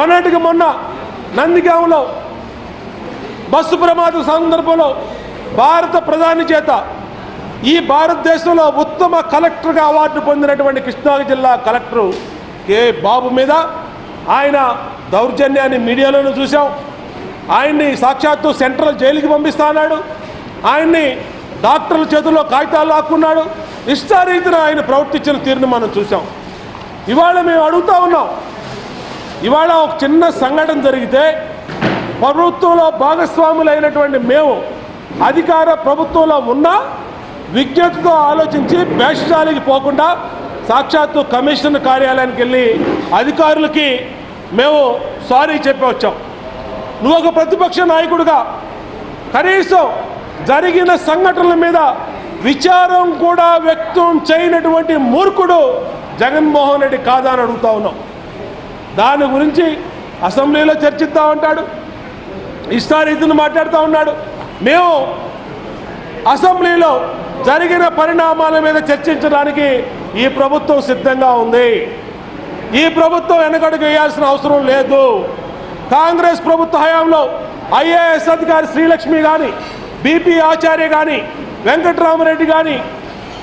మొన్నటికి మొన్న నందిగాంలో బస్సు ప్రమాద సందర్భంలో భారత ప్రధాని చేత ఈ భారతదేశంలో ఉత్తమ కలెక్టర్గా అవార్డు పొందినటువంటి కృష్ణా జిల్లా కలెక్టరు కె బాబు మీద ఆయన దౌర్జన్యాన్ని మీడియాలోనూ చూసాం. ఆయన్ని సాక్షాత్తు సెంట్రల్ జైలుకి పంపిస్తా అన్నాడు. ఆయన్ని డాక్టర్ల చేతుల్లో కాగితాలు లాక్కున్నాడు. ఇష్టారీతిన ఆయన ప్రవర్తించిన తీరును మనం చూసాం. ఇవాళ మేము అడుగుతా ఉన్నాం, ఇవాళ ఒక చిన్న సంఘటన జరిగితే ప్రభుత్వంలో భాగస్వాములైనటువంటి మేము అధికార ప్రభుత్వంలో ఉన్నా విజ్ఞతతో ఆలోచించి భేషజాలికి పోకుండా సాక్షాత్తు కమిషనర్ కార్యాలయానికి వెళ్ళి అధికారులకి మేము సారీ చెప్పి వచ్చాం. నువ్వు ఒక ప్రతిపక్ష నాయకుడిగా కనీసం జరిగిన సంఘటనల మీద విచారం కూడా వ్యక్తం చేయనటువంటి మూర్ఖుడు జగన్మోహన్ రెడ్డి కాదా అని అడుగుతా ఉన్నాం. దాని గురించి అసెంబ్లీలో చర్చిస్తూ ఉంటాడు, ఇష్టారీతిని మాట్లాడుతూ ఉన్నాడు. మేము అసెంబ్లీలో జరిగిన పరిణామాల మీద చర్చించడానికి ఈ ప్రభుత్వం సిద్ధంగా ఉంది. ఈ ప్రభుత్వం వెనకడుగు వేయాల్సిన అవసరం లేదు. కాంగ్రెస్ ప్రభుత్వ హయాంలో ఐఏఎస్ అధికారి శ్రీలక్ష్మి కానీ, బీపీ ఆచార్య కానీ, వెంకటరామరెడ్డి కానీ,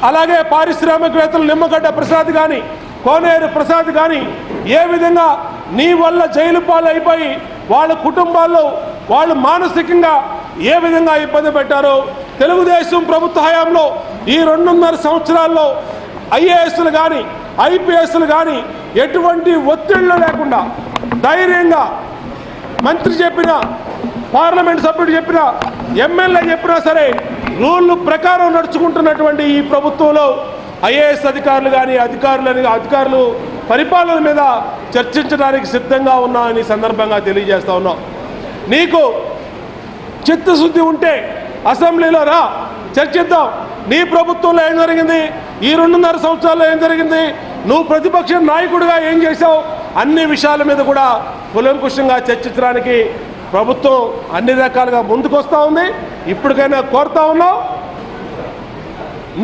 అలాగే పారిశ్రామికవేత్తలు నిమ్మగడ్డ ప్రసాద్ కానీ, కోనేరు ప్రసాద్ కానీ ఏ విధంగా నీ వల్ల జైలు పాలు అయిపోయి వాళ్ళ కుటుంబాల్లో వాళ్ళు మానసికంగా ఏ విధంగా ఇబ్బంది పెట్టారో తెలుగుదేశం ప్రభుత్వ హయాంలో ఈ 2.5 సంవత్సరాల్లో ఐఏఎస్లు కానీ ఐపీఎస్లు కానీ ఎటువంటి ఒత్తిళ్లు లేకుండా ధైర్యంగా మంత్రి చెప్పినా, పార్లమెంట్ సభ్యుడు చెప్పినా, ఎమ్మెల్యే చెప్పినా సరే రూల్ ప్రకారం నడుచుకుంటున్నటువంటి ఈ ప్రభుత్వంలో ఐఏఎస్ అధికారులు కానీ అధికారులు పరిపాలన మీద చర్చించడానికి సిద్ధంగా ఉన్నామని సందర్భంగా తెలియజేస్తా ఉన్నాం. నీకు చిత్తశుద్ధి ఉంటే అసెంబ్లీలో రా, చర్చిద్దాం. నీ ప్రభుత్వంలో ఏం జరిగింది, ఈ 2.5 సంవత్సరాల్లో ఏం జరిగింది, నువ్వు ప్రతిపక్ష నాయకుడిగా ఏం చేశావు, అన్ని విషయాల మీద కూడా కులంకుషంగా చర్చించడానికి ప్రభుత్వం అన్ని రకాలుగా ముందుకొస్తూ ఉంది. ఇప్పటికైనా కోరుతా ఉన్నావు,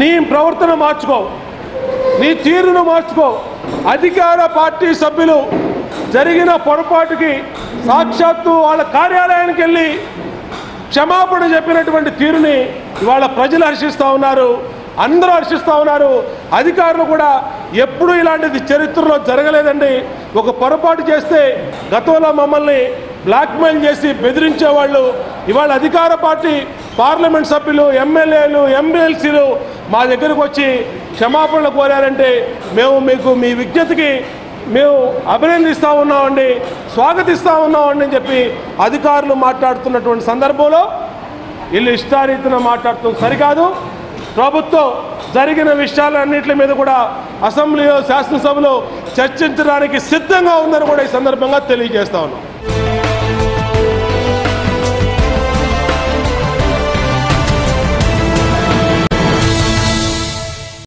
నీ ప్రవర్తన మార్చుకో, నీ తీరును మార్చుకో. అధికార పార్టీ సభ్యులు జరిగిన పొరపాటుకి సాక్షాత్తు వాళ్ళ కార్యాలయానికి వెళ్ళి క్షమాపణ చెప్పినటువంటి తీరుని ఇవాళ ప్రజలు హర్షిస్తూ ఉన్నారు, అందరూ హర్షిస్తూ ఉన్నారు. అధికారులు కూడా ఎప్పుడూ ఇలాంటిది చరిత్రలో జరగలేదండి. ఒక పొరపాటు చేస్తే గతంలో మమ్మల్ని బ్లాక్మెయిల్ చేసి బెదిరించేవాళ్ళు ఇవాళ అధికార పార్టీ పార్లమెంట్ సభ్యులు, ఎమ్మెల్యేలు, ఎమ్మెల్సీలు మా దగ్గరకు వచ్చి క్షమాపణలు కోరారంటే మేము మీకు మీ విజ్ఞతకి మేము అభినందిస్తూ ఉన్నామండి, స్వాగతిస్తూ ఉన్నామండి అని చెప్పి అధికారులు మాట్లాడుతున్నటువంటి సందర్భంలో వీళ్ళు ఇష్టారీతిన మాట్లాడుతుంది సరికాదు. ప్రభుత్వం జరిగిన విషయాలన్నింటి మీద కూడా అసెంబ్లీలో శాసనసభలో చర్చించడానికి సిద్ధంగా ఉందని కూడా ఈ సందర్భంగా తెలియజేస్తా ఉన్నాం.